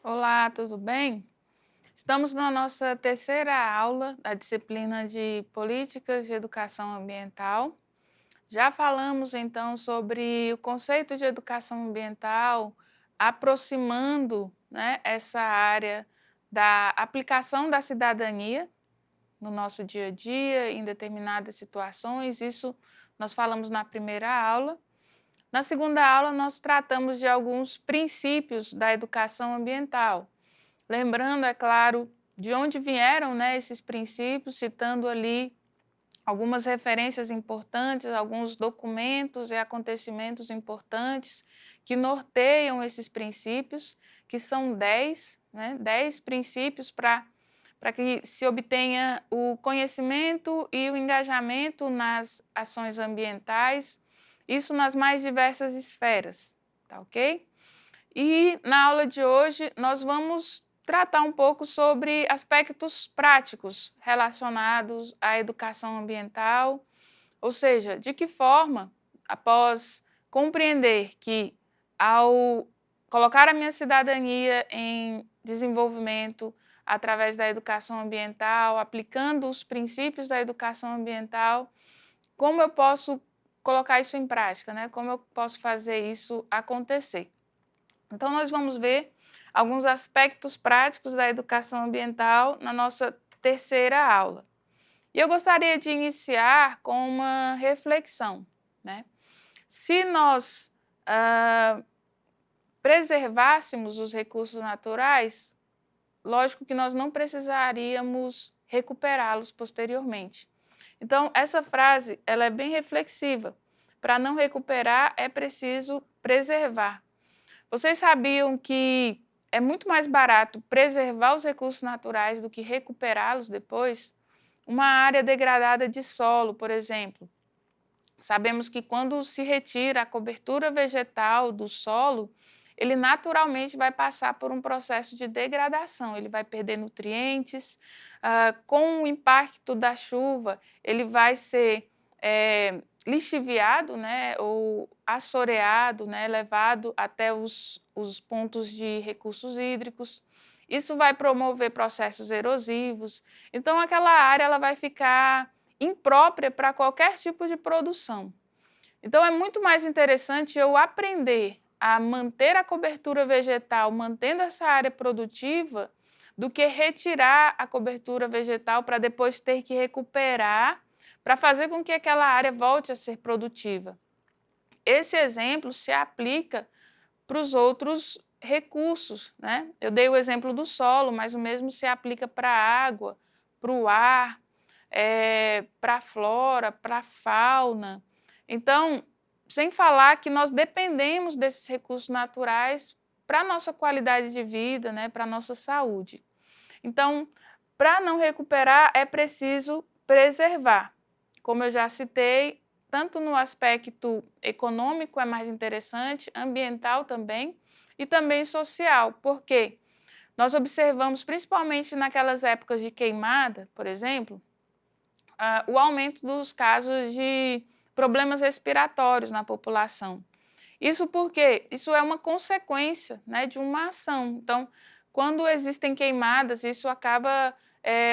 Olá, tudo bem? Estamos na nossa terceira aula da disciplina de Políticas de Educação Ambiental. Já falamos então sobre o conceito de educação ambiental, aproximando, essa área da aplicação da cidadania no nosso dia a dia, em determinadas situações. Isso nós falamos na primeira aula. Na segunda aula, nós tratamos de alguns princípios da educação ambiental. Lembrando, é claro, de onde vieram, esses princípios, citando ali algumas referências importantes, alguns documentos e acontecimentos importantes que norteiam esses princípios, que são 10, 10 princípios para que se obtenha o conhecimento e o engajamento nas ações ambientais, isso nas mais diversas esferas, tá ok? E na aula de hoje nós vamos tratar um pouco sobre aspectos práticos relacionados à educação ambiental, ou seja, de que forma, após compreender que ao colocar a minha cidadania em desenvolvimento através da educação ambiental, aplicando os princípios da educação ambiental, como eu posso colocar isso em prática, Como eu posso fazer isso acontecer. Então, nós vamos ver alguns aspectos práticos da educação ambiental na nossa terceira aula. E eu gostaria de iniciar com uma reflexão, Se nós preservássemos os recursos naturais, lógico que nós não precisaríamos recuperá-los posteriormente. Então, essa frase ela é bem reflexiva. Para não recuperar, é preciso preservar. Vocês sabiam que é muito mais barato preservar os recursos naturais do que recuperá-los depois? Uma área degradada de solo, por exemplo. Sabemos que quando se retira a cobertura vegetal do solo, ele naturalmente vai passar por um processo de degradação, ele vai perder nutrientes, com o impacto da chuva, ele vai ser lixiviado, ou assoreado, levado até os pontos de recursos hídricos. Isso vai promover processos erosivos, então aquela área ela vai ficar imprópria para qualquer tipo de produção. Então é muito mais interessante eu aprender a manter a cobertura vegetal, mantendo essa área produtiva, do que retirar a cobertura vegetal para depois ter que recuperar, para fazer com que aquela área volte a ser produtiva. Esse exemplo se aplica para os outros recursos, Eu dei o exemplo do solo, mas o mesmo se aplica para a água, para o ar, para a flora, para a fauna. Então, sem falar que nós dependemos desses recursos naturais para a nossa qualidade de vida, para a nossa saúde. Então, para não recuperar, é preciso preservar. Como eu já citei, tanto no aspecto econômico é mais interessante, ambiental também, e também social, porque nós observamos, principalmente naquelas épocas de queimada, por exemplo, o aumento dos casos de problemas respiratórios na população. Isso porque isso é uma consequência, de uma ação. Então, quando existem queimadas, isso acaba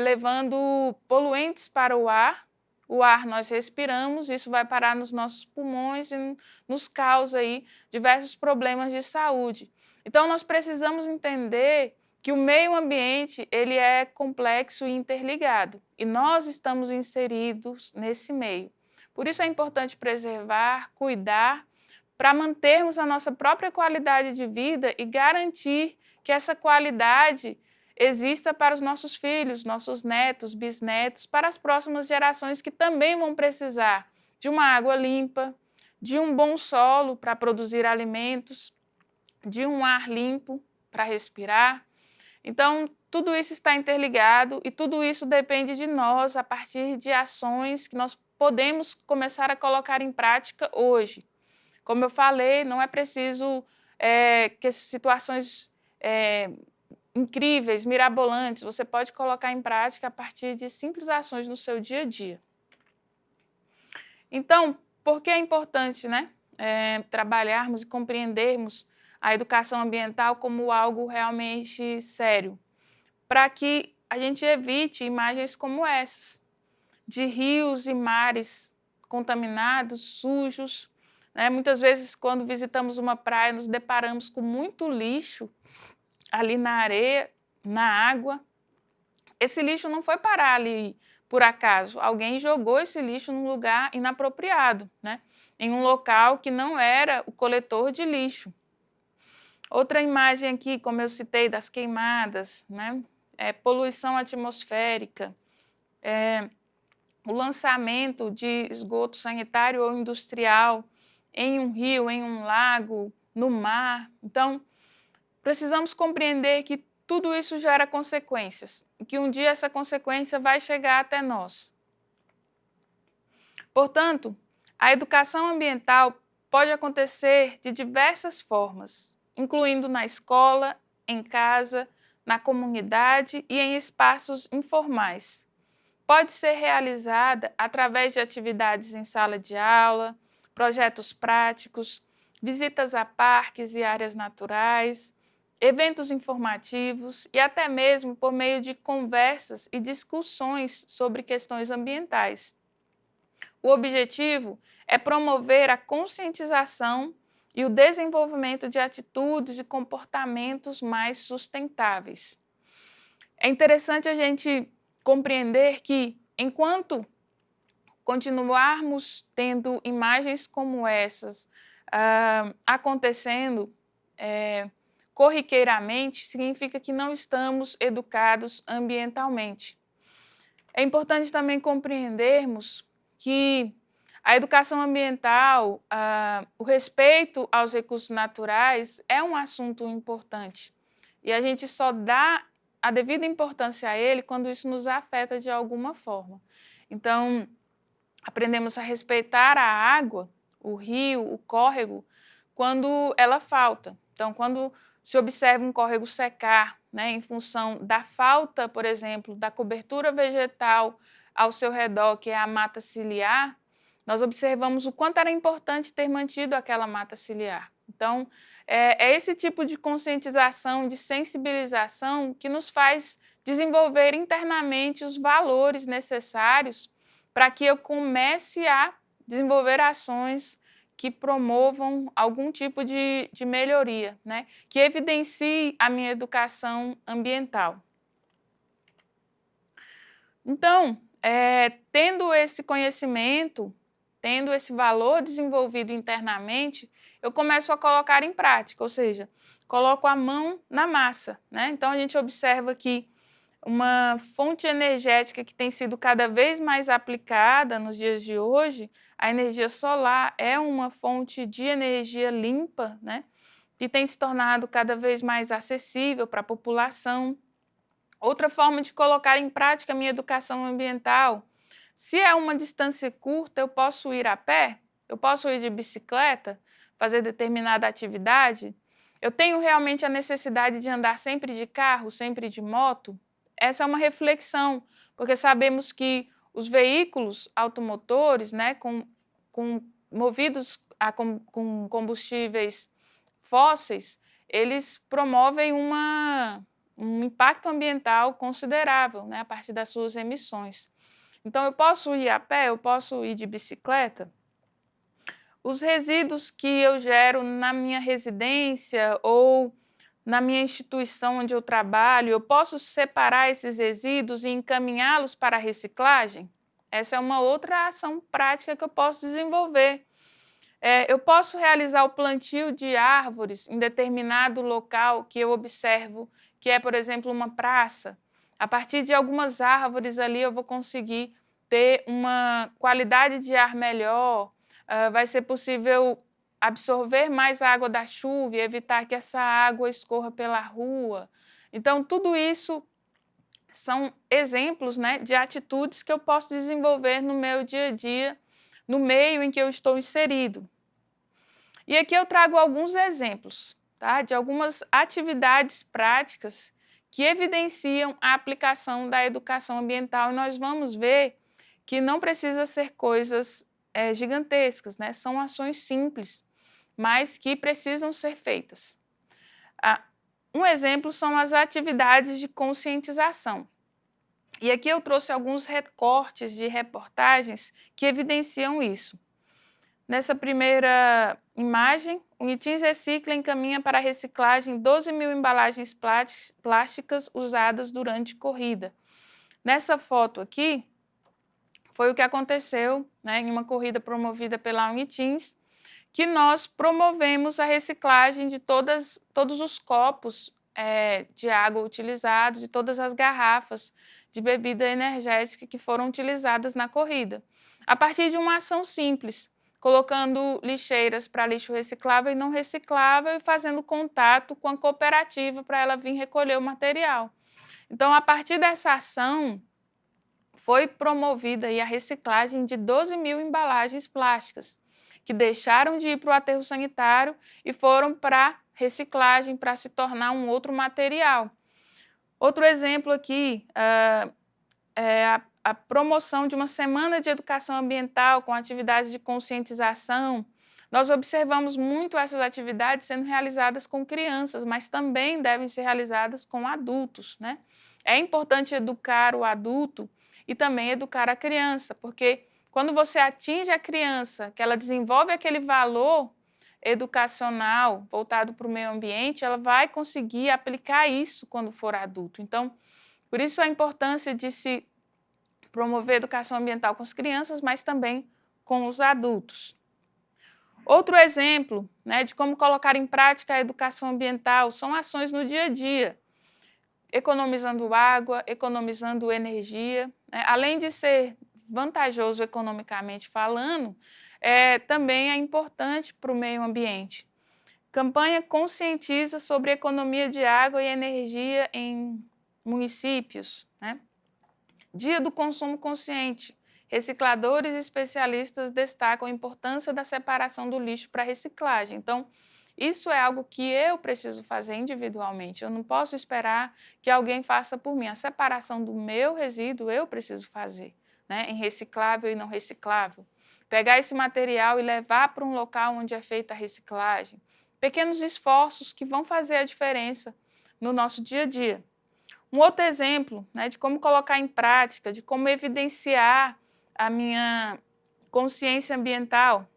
levando poluentes para o ar nós respiramos, isso vai parar nos nossos pulmões e nos causa aí diversos problemas de saúde. Então, nós precisamos entender que o meio ambiente ele é complexo e interligado, e nós estamos inseridos nesse meio. Por isso é importante preservar, cuidar, para mantermos a nossa própria qualidade de vida e garantir que essa qualidade exista para os nossos filhos, nossos netos, bisnetos, para as próximas gerações que também vão precisar de uma água limpa, de um bom solo para produzir alimentos, de um ar limpo para respirar. Então, tudo isso está interligado e tudo isso depende de nós a partir de ações que nós podemos começar a colocar em prática hoje. Como eu falei, não é preciso que situações incríveis, mirabolantes, você pode colocar em prática a partir de simples ações no seu dia a dia. Então, por que é importante trabalharmos e compreendermos a educação ambiental como algo realmente sério, para que a gente evite imagens como essas, de rios e mares contaminados, sujos, né? Muitas vezes, quando visitamos uma praia, nos deparamos com muito lixo ali na areia, na água. Esse lixo não foi parar ali por acaso, alguém jogou esse lixo num lugar inapropriado, né? Em um local que não era o coletor de lixo. Outra imagem aqui, como eu citei, das queimadas, né? Poluição atmosférica, o lançamento de esgoto sanitário ou industrial em um rio, em um lago, no mar. Então, precisamos compreender que tudo isso gera consequências e que um dia essa consequência vai chegar até nós. Portanto, a educação ambiental pode acontecer de diversas formas, incluindo na escola, em casa, na comunidade e em espaços informais. Pode ser realizada através de atividades em sala de aula, projetos práticos, visitas a parques e áreas naturais, eventos informativos e até mesmo por meio de conversas e discussões sobre questões ambientais. O objetivo é promover a conscientização e o desenvolvimento de atitudes e comportamentos mais sustentáveis. É interessante a gente compreender que, enquanto continuarmos tendo imagens como essas acontecendo corriqueiramente, significa que não estamos educados ambientalmente. É importante também compreendermos que a educação ambiental, o respeito aos recursos naturais é um assunto importante e a gente só dá a devida importância a ele quando isso nos afeta de alguma forma. Então, aprendemos a respeitar a água, o rio, o córrego, quando ela falta. Então, quando se observa um córrego secar, né, em função da falta, por exemplo, da cobertura vegetal ao seu redor, que é a mata ciliar, nós observamos o quanto era importante ter mantido aquela mata ciliar. Então, é esse tipo de conscientização, de sensibilização que nos faz desenvolver internamente os valores necessários para que eu comece a desenvolver ações que promovam algum tipo de melhoria, né? Que evidencie a minha educação ambiental. Então, tendo esse conhecimento, tendo esse valor desenvolvido internamente, eu começo a colocar em prática, ou seja, coloco a mão na massa, né? Então, a gente observa que uma fonte energética que tem sido cada vez mais aplicada nos dias de hoje, a energia solar é uma fonte de energia limpa, né? Que tem se tornado cada vez mais acessível para a população. Outra forma de colocar em prática a minha educação ambiental, se é uma distância curta, eu posso ir a pé, eu posso ir de bicicleta, fazer determinada atividade, eu tenho realmente a necessidade de andar sempre de carro, sempre de moto? Essa é uma reflexão, porque sabemos que os veículos automotores, né, movidos com combustíveis fósseis, eles promovem um impacto ambiental considerável, né, a partir das suas emissões. Então, eu posso ir a pé, eu posso ir de bicicleta. Os resíduos que eu gero na minha residência ou na minha instituição onde eu trabalho, eu posso separar esses resíduos e encaminhá-los para a reciclagem? Essa é uma outra ação prática que eu posso desenvolver. Eu posso realizar o plantio de árvores em determinado local que eu observo, que é, por exemplo, uma praça. A partir de algumas árvores ali eu vou conseguir ter uma qualidade de ar melhor, vai ser possível absorver mais a água da chuva e evitar que essa água escorra pela rua. Então, tudo isso são exemplos, né, de atitudes que eu posso desenvolver no meu dia a dia, no meio em que eu estou inserido. E aqui eu trago alguns exemplos, tá, de algumas atividades práticas que evidenciam a aplicação da educação ambiental, e nós vamos ver que não precisa ser coisas gigantescas, né? São ações simples, mas que precisam ser feitas. Um exemplo são as atividades de conscientização. E aqui eu trouxe alguns recortes de reportagens que evidenciam isso. Nessa primeira imagem, o Unitins Recicla encaminha para a reciclagem 12 mil embalagens plásticas usadas durante corrida. Nessa foto aqui, foi o que aconteceu, né, em uma corrida promovida pela Unitins, que nós promovemos a reciclagem de todos os copos de água utilizados, de todas as garrafas de bebida energética que foram utilizadas na corrida, a partir de uma ação simples, colocando lixeiras para lixo reciclável e não reciclável e fazendo contato com a cooperativa para ela vir recolher o material. Então, a partir dessa ação, foi promovida aí a reciclagem de 12 mil embalagens plásticas, que deixaram de ir para o aterro sanitário e foram para reciclagem para se tornar um outro material. Outro exemplo aqui é a promoção de uma semana de educação ambiental com atividades de conscientização. Nós observamos muito essas atividades sendo realizadas com crianças, mas também devem ser realizadas com adultos, né? É importante educar o adulto e também educar a criança, porque quando você atinge a criança, que ela desenvolve aquele valor educacional voltado para o meio ambiente, ela vai conseguir aplicar isso quando for adulto. Então, por isso a importância de se promover educação ambiental com as crianças, mas também com os adultos. Outro exemplo, né, de como colocar em prática a educação ambiental são ações no dia a dia, economizando água, economizando energia, né? Além de ser vantajoso economicamente falando, também é importante para o meio ambiente. Campanha conscientiza sobre economia de água e energia em municípios, né? Dia do consumo consciente. Recicladores e especialistas destacam a importância da separação do lixo para reciclagem. Então, isso é algo que eu preciso fazer individualmente. Eu não posso esperar que alguém faça por mim. A separação do meu resíduo eu preciso fazer, né? Em reciclável e não reciclável. Pegar esse material e levar para um local onde é feita a reciclagem. Pequenos esforços que vão fazer a diferença no nosso dia a dia. Um outro exemplo, né, de como colocar em prática, de como evidenciar a minha consciência ambiental,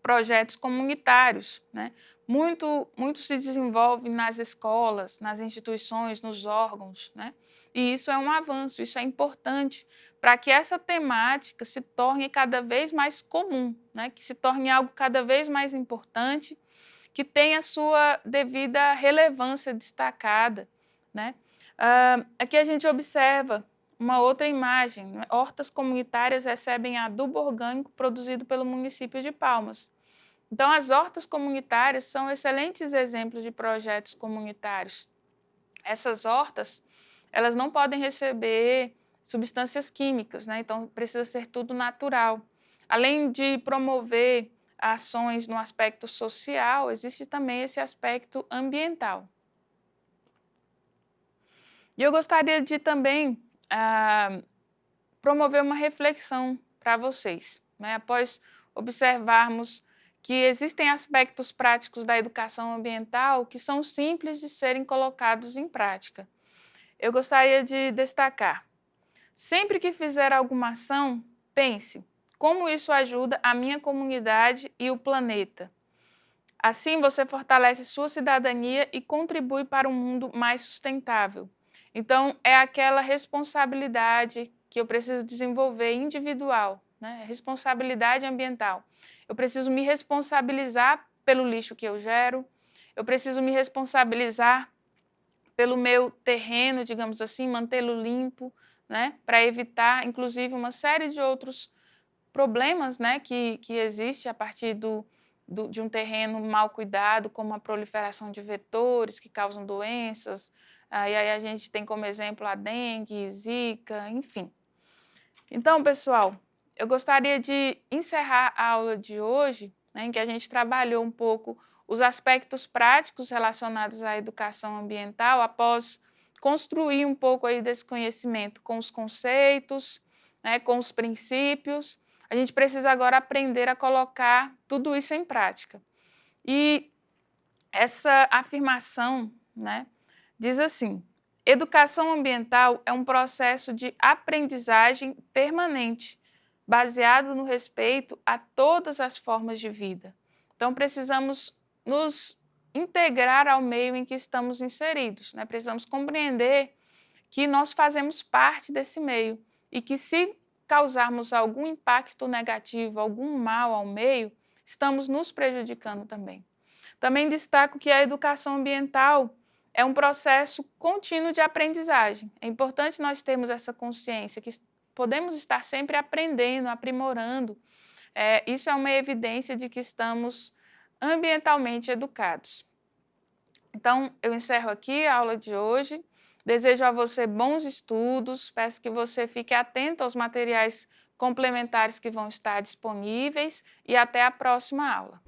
projetos comunitários, né? Muito se desenvolve nas escolas, nas instituições, nos órgãos, né? E isso é um avanço, isso é importante para que essa temática se torne cada vez mais comum, né? Que se torne algo cada vez mais importante, que tenha sua devida relevância destacada, né? Aqui a gente observa uma outra imagem, né? Hortas comunitárias recebem adubo orgânico produzido pelo município de Palmas. Então, as hortas comunitárias são excelentes exemplos de projetos comunitários. Essas hortas, elas não podem receber substâncias químicas, né? Então, precisa ser tudo natural. Além de promover ações no aspecto social, existe também esse aspecto ambiental. E eu gostaria de também promover uma reflexão para vocês, né? Após observarmos que existem aspectos práticos da educação ambiental que são simples de serem colocados em prática. Eu gostaria de destacar: sempre que fizer alguma ação, pense como isso ajuda a minha comunidade e o planeta. Assim, você fortalece sua cidadania e contribui para um mundo mais sustentável. Então, é aquela responsabilidade que eu preciso desenvolver individual, né? Responsabilidade ambiental. Eu preciso me responsabilizar pelo lixo que eu gero, eu preciso me responsabilizar pelo meu terreno, digamos assim, mantê-lo limpo, né? Para evitar, inclusive, uma série de outros problemas, né? que existe a partir de um terreno mal cuidado, como a proliferação de vetores que causam doenças. E aí a gente tem como exemplo a dengue, zika, enfim. Então, pessoal, eu gostaria de encerrar a aula de hoje, né, em que a gente trabalhou um pouco os aspectos práticos relacionados à educação ambiental, após construir um pouco aí desse conhecimento com os conceitos, né, com os princípios. A gente precisa agora aprender a colocar tudo isso em prática. E essa afirmação, né, diz assim: educação ambiental é um processo de aprendizagem permanente, baseado no respeito a todas as formas de vida. Então, precisamos nos integrar ao meio em que estamos inseridos, né? Precisamos compreender que nós fazemos parte desse meio e que, se causarmos algum impacto negativo, algum mal ao meio, estamos nos prejudicando também. Também destaco que a educação ambiental é um processo contínuo de aprendizagem. É importante nós termos essa consciência que podemos estar sempre aprendendo, aprimorando. Isso é uma evidência de que estamos ambientalmente educados. Então, eu encerro aqui a aula de hoje. Desejo a você bons estudos, peço que você fique atento aos materiais complementares que vão estar disponíveis e até a próxima aula.